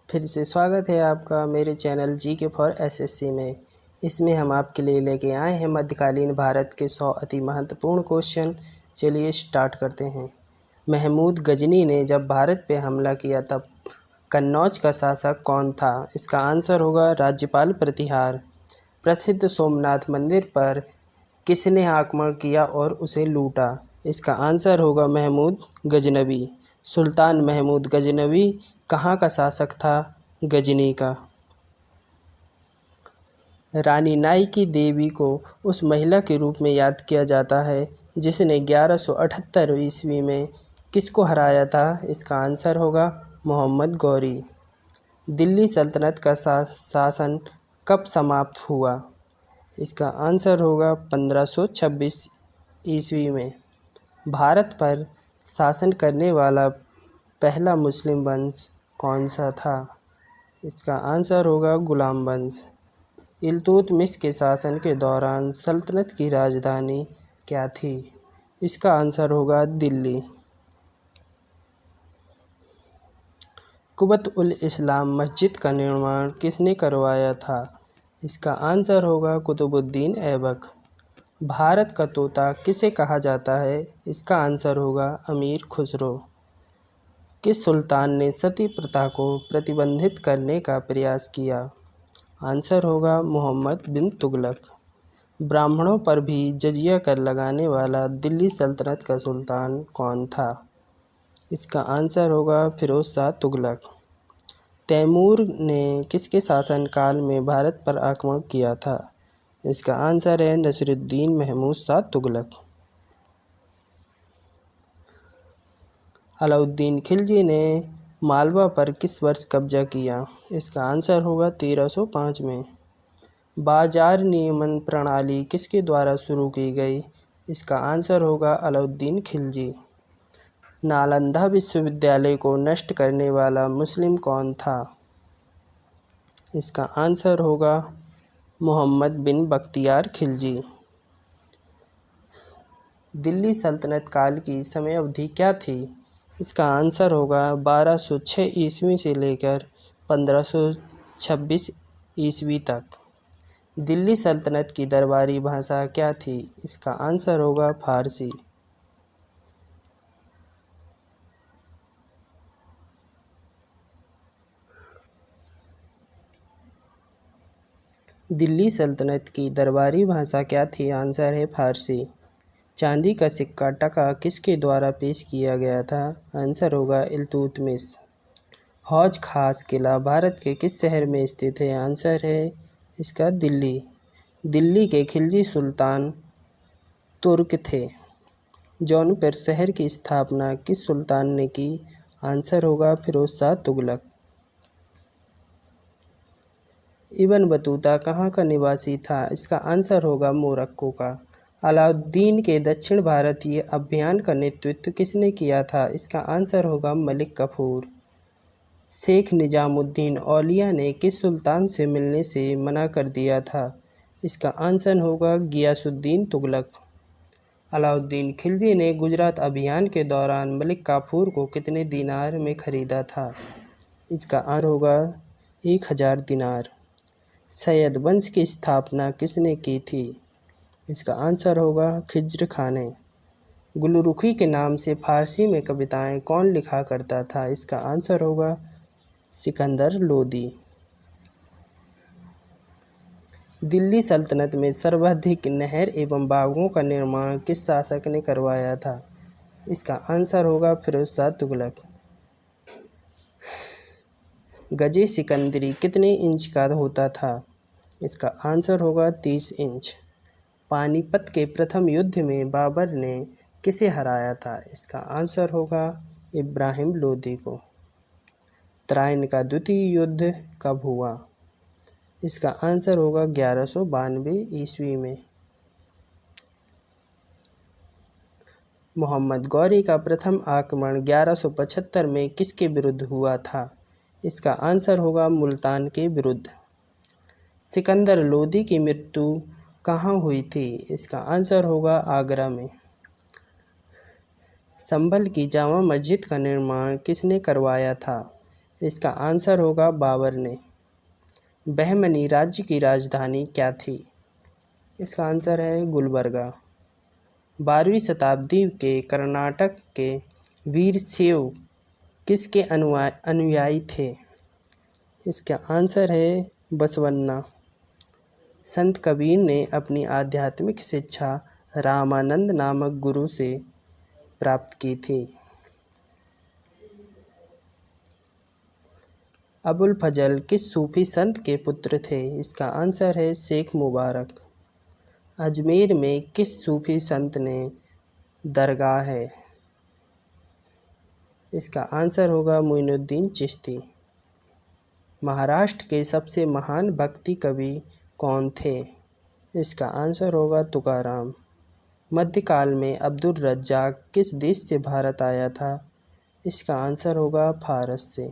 फिर से स्वागत है आपका मेरे चैनल जीके फॉर एसएससी में। इसमें हम आपके लिए लेके आए हैं मध्यकालीन भारत के 100 अति महत्वपूर्ण क्वेश्चन। चलिए स्टार्ट करते हैं। महमूद गजनी ने जब भारत पे हमला किया तब कन्नौज का शासक कौन था? इसका आंसर होगा राज्यपाल प्रतिहार। प्रसिद्ध सोमनाथ मंदिर पर किसने आक्रमण किया और उसे लूटा? इसका आंसर होगा महमूद गजनवी। सुल्तान महमूद गजनवी कहाँ का शासक था? गजनी का। रानी नाई की देवी को उस महिला के रूप में याद किया जाता है जिसने 1178 ईस्वी में किसको हराया था? इसका आंसर होगा मोहम्मद गौरी। दिल्ली सल्तनत का शासन कब समाप्त हुआ? इसका आंसर होगा 1526 ईस्वी में। भारत पर शासन करने वाला पहला मुस्लिम वंश कौन सा था? इसका आंसर होगा गुलाम वंश। इल्तुतमिश के शासन के दौरान सल्तनत की राजधानी क्या थी? इसका आंसर होगा दिल्ली। कुबत उल इस्लाम मस्जिद का निर्माण किसने करवाया था? इसका आंसर होगा कुतुबुद्दीन ऐबक। भारत का तोता किसे कहा जाता है? इसका आंसर होगा अमीर खुसरो। किस सुल्तान ने सती प्रथा को प्रतिबंधित करने का प्रयास किया? आंसर होगा मोहम्मद बिन तुगलक। ब्राह्मणों पर भी जजिया कर लगाने वाला दिल्ली सल्तनत का सुल्तान कौन था? इसका आंसर होगा फिरोज शाह तुगलक। तैमूर ने किसके शासनकाल में भारत पर आक्रमण किया था? इसका आंसर है नसीरुद्दीन महमूद शाह तुगलक। अलाउद्दीन खिलजी ने मालवा पर किस वर्ष कब्जा किया? इसका आंसर होगा 1305 में। बाजार नियमन प्रणाली किसके द्वारा शुरू की गई? इसका आंसर होगा अलाउद्दीन खिलजी। नालंदा विश्वविद्यालय को नष्ट करने वाला मुस्लिम कौन था? इसका आंसर होगा मोहम्मद बिन बख्तियार खिलजी। दिल्ली सल्तनत काल की समय अवधि क्या थी? इसका आंसर होगा 1206 ईस्वी से लेकर 1526 ईस्वी तक। दिल्ली सल्तनत की दरबारी भाषा क्या थी? इसका आंसर होगा फारसी। दिल्ली सल्तनत की दरबारी भाषा क्या थी? आंसर है फारसी। चांदी का सिक्का टका किसके द्वारा पेश किया गया था? आंसर होगा इल्तुतमिश। हौज खास किला भारत के किस शहर में स्थित है? आंसर है इसका दिल्ली। दिल्ली के खिलजी सुल्तान तुर्क थे। जौनपुर शहर की स्थापना किस सुल्तान ने की? आंसर होगा फिरोज शाह तुगलक। इब्न बतूता कहाँ का निवासी था? इसका आंसर होगा मोरक्को का। अलाउद्दीन के दक्षिण भारतीय अभियान का नेतृत्व किसने किया था? इसका आंसर होगा मलिक कफूर। शेख निजामुद्दीन औलिया ने किस सुल्तान से मिलने से मना कर दिया था? इसका आंसर होगा गियासुद्दीन तुगलक। अलाउद्दीन खिलजी ने गुजरात अभियान के दौरान मलिक काफूर को कितने दिनार में खरीदा था? इसका आंसर होगा 1000 दिनार। सैयद वंश की स्थापना किसने की थी? इसका आंसर होगा खिज्र खान ने। गुलरुखी के नाम से फारसी में कविताएं कौन लिखा करता था? इसका आंसर होगा सिकंदर लोदी। दिल्ली सल्तनत में सर्वाधिक नहर एवं बागों का निर्माण किस शासक ने करवाया था? इसका आंसर होगा फिरोज शाह तुगलक। गजे सिकंदरी कितने इंच का होता था? इसका आंसर होगा 30 इंच। पानीपत के प्रथम युद्ध में बाबर ने किसे हराया था? इसका आंसर होगा इब्राहिम लोदी को। तराइन का द्वितीय युद्ध कब हुआ? इसका आंसर होगा 1192 ईस्वी में। मोहम्मद गौरी का प्रथम आक्रमण 1175 में किसके विरुद्ध हुआ था? इसका आंसर होगा मुल्तान के विरुद्ध। सिकंदर लोदी की मृत्यु कहाँ हुई थी? इसका आंसर होगा आगरा में। संभल की जामा मस्जिद का निर्माण किसने करवाया था? इसका आंसर होगा बाबर ने। बहमनी राज्य की राजधानी क्या थी? इसका आंसर है गुलबर्गा। 12वीं शताब्दी के कर्नाटक के वीरशैव किसके अनुयायी थे? इसका आंसर है बसवन्ना। संत कबीर ने अपनी आध्यात्मिक शिक्षा रामानंद नामक गुरु से प्राप्त की थी। अबुल फजल किस सूफी संत के पुत्र थे? इसका आंसर है शेख मुबारक। अजमेर में किस सूफी संत ने दरगाह है? इसका आंसर होगा मोइनुद्दीन चिश्ती। महाराष्ट्र के सबसे महान भक्ति कवि कौन थे? इसका आंसर होगा तुकाराम। मध्यकाल में अब्दुल रज्जाक किस देश से भारत आया था? इसका आंसर होगा फारस से।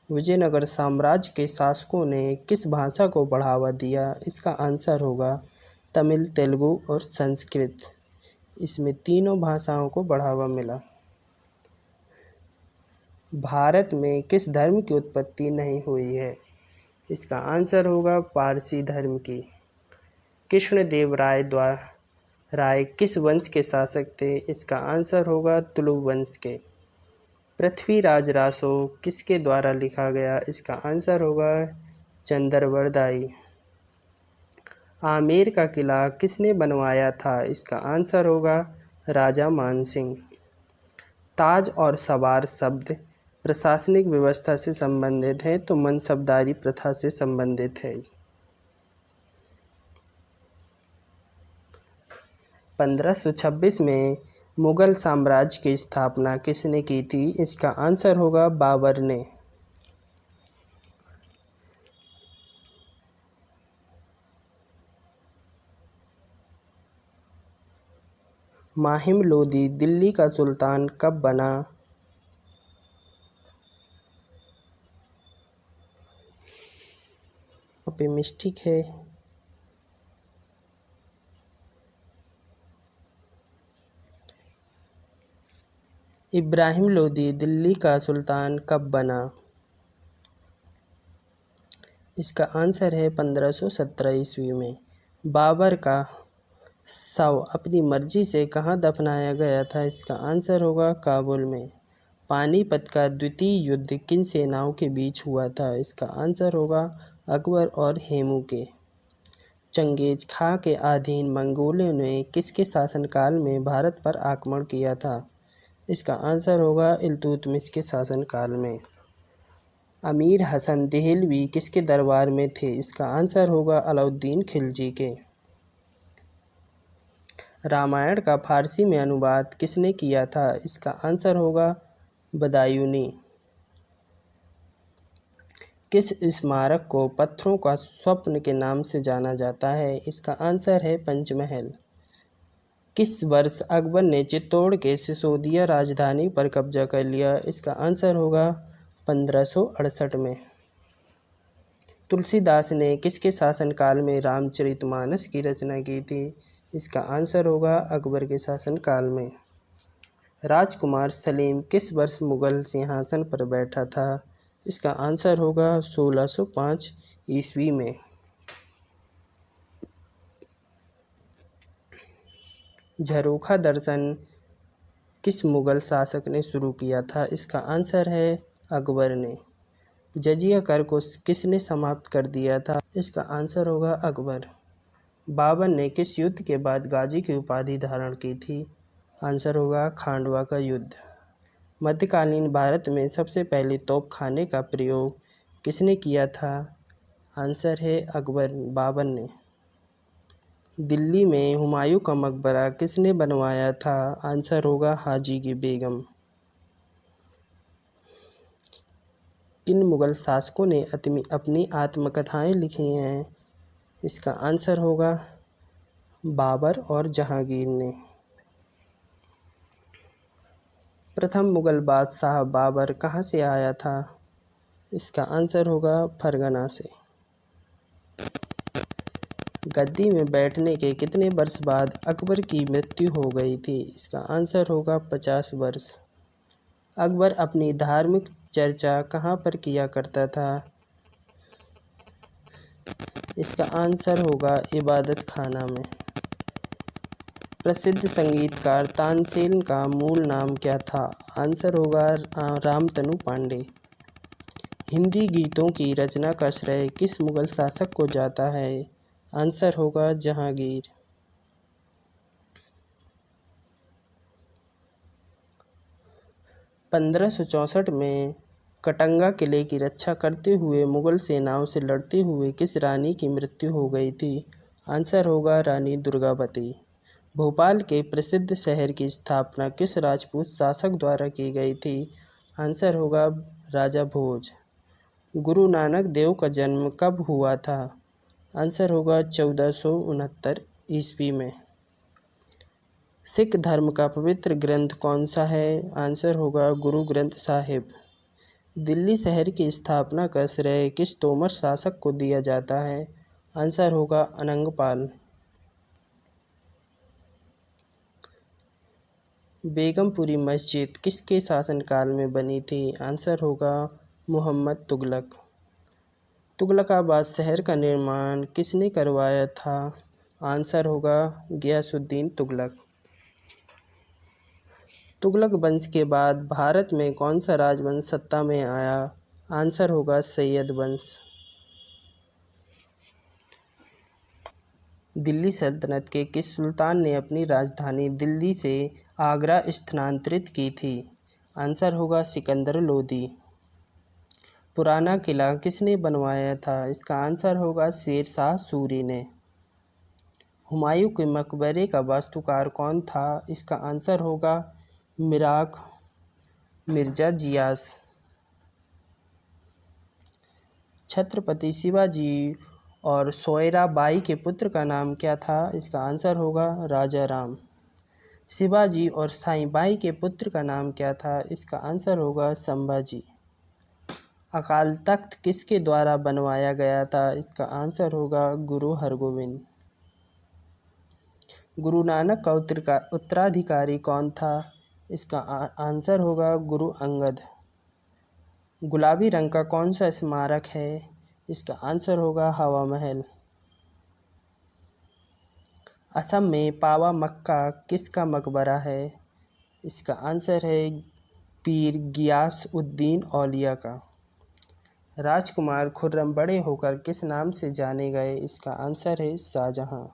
विजयनगर साम्राज्य के शासकों ने किस भाषा को बढ़ावा दिया? इसका आंसर होगा तमिल, तेलुगु और संस्कृत। इसमें तीनों भाषाओं को बढ़ावा मिला। भारत में किस धर्म की उत्पत्ति नहीं हुई है? इसका आंसर होगा पारसी धर्म की। कृष्णदेव राय किस वंश के शासक थे? इसका आंसर होगा तुलु वंश के। पृथ्वीराज रासो किसके द्वारा लिखा गया? इसका आंसर होगा चंद्रवरदाई। आमेर का किला किसने बनवाया था? इसका आंसर होगा राजा मानसिंह। ताज और सवार शब्द प्रशासनिक व्यवस्था से संबंधित है तो मनसबदारी प्रथा से संबंधित है। 1526 में मुगल साम्राज्य की स्थापना किसने की थी? इसका आंसर होगा बाबर ने। माहिम लोदी दिल्ली का सुल्तान कब बना? यहाँ पे मिस्टेक है। इब्राहिम लोदी दिल्ली का सुल्तान कब बना? इसका आंसर है 1517 ईस्वी में। बाबर का शव अपनी मर्जी से कहाँ दफनाया गया था? इसका आंसर होगा काबुल में। पानीपत का द्वितीय युद्ध किन सेनाओं के बीच हुआ था? इसका आंसर होगा अकबर और हेमू के। चंगेज खां के अधीन मंगोलों ने किसके शासनकाल में भारत पर आक्रमण किया था? इसका आंसर होगा इल्तुतमिश के शासनकाल में। अमीर हसन देहलवी किसके दरबार में थे? इसका आंसर होगा अलाउद्दीन खिलजी के। रामायण का फारसी में अनुवाद किसने किया था? इसका आंसर होगा बदायूनी। किस स्मारक को पत्थरों का स्वप्न के नाम से जाना जाता है? इसका आंसर है पंचमहल। किस वर्ष अकबर ने चित्तौड़ के सिसोदिया राजधानी पर कब्जा कर लिया? इसका आंसर होगा 1568 में। तुलसीदास ने किसके शासनकाल में रामचरितमानस की रचना की थी? इसका आंसर होगा अकबर के शासनकाल में। राजकुमार सलीम किस वर्ष मुगल सिंहासन पर बैठा था? इसका आंसर होगा 1605 ईस्वी में। झरोखा दर्शन किस मुगल शासक ने शुरू किया था? इसका आंसर है अकबर ने। जजिया कर को किसने समाप्त कर दिया था? इसका आंसर होगा अकबर। बाबर ने किस युद्ध के बाद गाजी की उपाधि धारण की थी? आंसर होगा खांडवा का युद्ध। मध्यकालीन भारत में सबसे पहले तोपखाने का प्रयोग किसने किया था? आंसर है बाबर ने। दिल्ली में हुमायूं का मकबरा किसने बनवाया था? आंसर होगा हाजी की बेगम। किन मुगल शासकों ने अपनी आत्मकथाएं लिखी हैं? इसका आंसर होगा बाबर और जहांगीर ने। प्रथम मुगल बादशाह बाबर कहाँ से आया था? इसका आंसर होगा फरगना से। गद्दी में बैठने के कितने वर्ष बाद अकबर की मृत्यु हो गई थी? इसका आंसर होगा 50 वर्ष। अकबर अपनी धार्मिक चर्चा कहाँ पर किया करता था? इसका आंसर होगा इबादत खाना में। प्रसिद्ध संगीतकार तानसेन का मूल नाम क्या था? आंसर होगा रामतनु पांडे। हिंदी गीतों की रचना का श्रेय किस मुगल शासक को जाता है? आंसर होगा जहांगीर। 1564 में कटंगा किले की रक्षा करते हुए मुगल सेनाओं से लड़ते हुए किस रानी की मृत्यु हो गई थी? आंसर होगा रानी दुर्गावती। भोपाल के प्रसिद्ध शहर की स्थापना किस राजपूत शासक द्वारा की गई थी? आंसर होगा राजा भोज। गुरु नानक देव का जन्म कब हुआ था? आंसर होगा 1469 ईस्वी में। सिख धर्म का पवित्र ग्रंथ कौन सा है? आंसर होगा गुरु ग्रंथ साहिब। दिल्ली शहर की स्थापना का श्रेय किस तोमर शासक को दिया जाता है? आंसर होगा अनंगपाल। बेगमपुरी मस्जिद किसके शासनकाल में बनी थी? आंसर होगा मोहम्मद तुगलक। तुगलकाबाद शहर का निर्माण किसने करवाया था? आंसर होगा गियासुद्दीन तुगलक। तुगलक वंश के बाद भारत में कौन सा राजवंश सत्ता में आया? आंसर होगा सैयद वंश। दिल्ली सल्तनत के किस सुल्तान ने अपनी राजधानी दिल्ली से आगरा स्थानांतरित की थी? आंसर होगा सिकंदर लोदी। पुराना किला किसने बनवाया था? इसका आंसर होगा शेर शाह सूरी ने। हुमायूं के मकबरे का वास्तुकार कौन था? इसका आंसर होगा मिराग मिर्जा जियास। छत्रपति शिवाजी और सोयराबाई के पुत्र का नाम क्या था? इसका आंसर होगा राजा राम। शिवाजी और साईबाई के पुत्र का नाम क्या था? इसका आंसर होगा संभाजी। अकाल तख्त किसके द्वारा बनवाया गया था? इसका आंसर होगा गुरु हरगोविंद। गुरु नानक का उत्तराधिकारी कौन था? इसका आंसर होगा गुरु अंगद। गुलाबी रंग का कौन सा स्मारक है? इसका आंसर होगा हवा महल। असम में पावा मक्का किसका मकबरा है? इसका आंसर है पीर गियास उद्दीन औलिया का। राजकुमार खुर्रम बड़े होकर किस नाम से जाने गए? इसका आंसर है शाहजहां।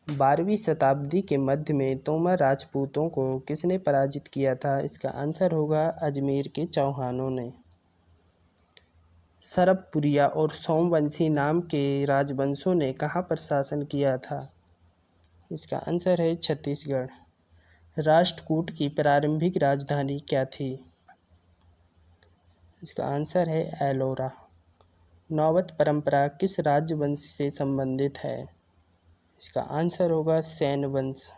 12वीं शताब्दी के मध्य में तोमर राजपूतों को किसने पराजित किया था? इसका आंसर होगा अजमेर के चौहानों ने। सरबपुरिया और सोमवंशी नाम के राजवंशों ने कहाँ पर शासन किया था? इसका आंसर है छत्तीसगढ़। राष्ट्रकूट की प्रारंभिक राजधानी क्या थी? इसका आंसर है एलोरा। नौबत परंपरा किस राजवंश से संबंधित है? इसका आंसर होगा सैन वंश।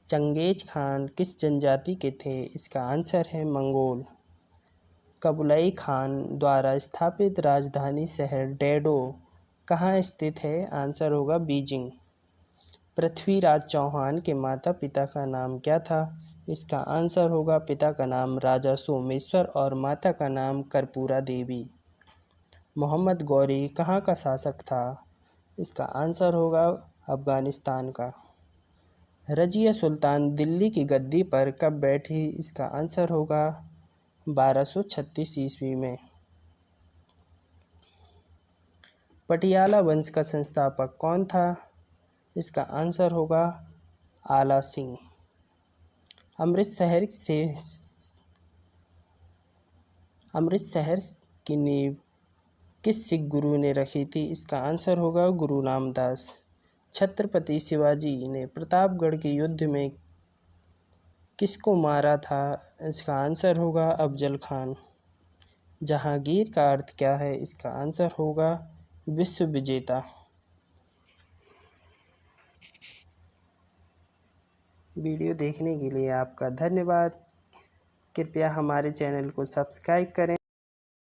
चंगेज खान किस जनजाति के थे? इसका आंसर है मंगोल। कबुलाई खान द्वारा स्थापित राजधानी शहर डैडो कहाँ स्थित है? आंसर होगा बीजिंग। पृथ्वीराज चौहान के माता पिता का नाम क्या था? इसका आंसर होगा पिता का नाम राजा सोमेश्वर और माता का नाम कर्पूरा देवी। मोहम्मद गौरी कहाँ का शासक था? इसका आंसर होगा अफगानिस्तान का। रजिया सुल्तान दिल्ली की गद्दी पर कब बैठी? इसका आंसर होगा 1236 ईस्वी में। पटियाला वंश का संस्थापक कौन था? इसका आंसर होगा आला सिंह। अमृतसर की नींव किस सिख गुरु ने रखी थी? इसका आंसर होगा गुरु रामदास। छत्रपति शिवाजी ने प्रतापगढ़ के युद्ध में किसको मारा था? इसका आंसर होगा अफजल खान। जहांगीर का अर्थ क्या है? इसका आंसर होगा विश्व विजेता। वीडियो देखने के लिए आपका धन्यवाद। कृपया हमारे चैनल को सब्सक्राइब करें।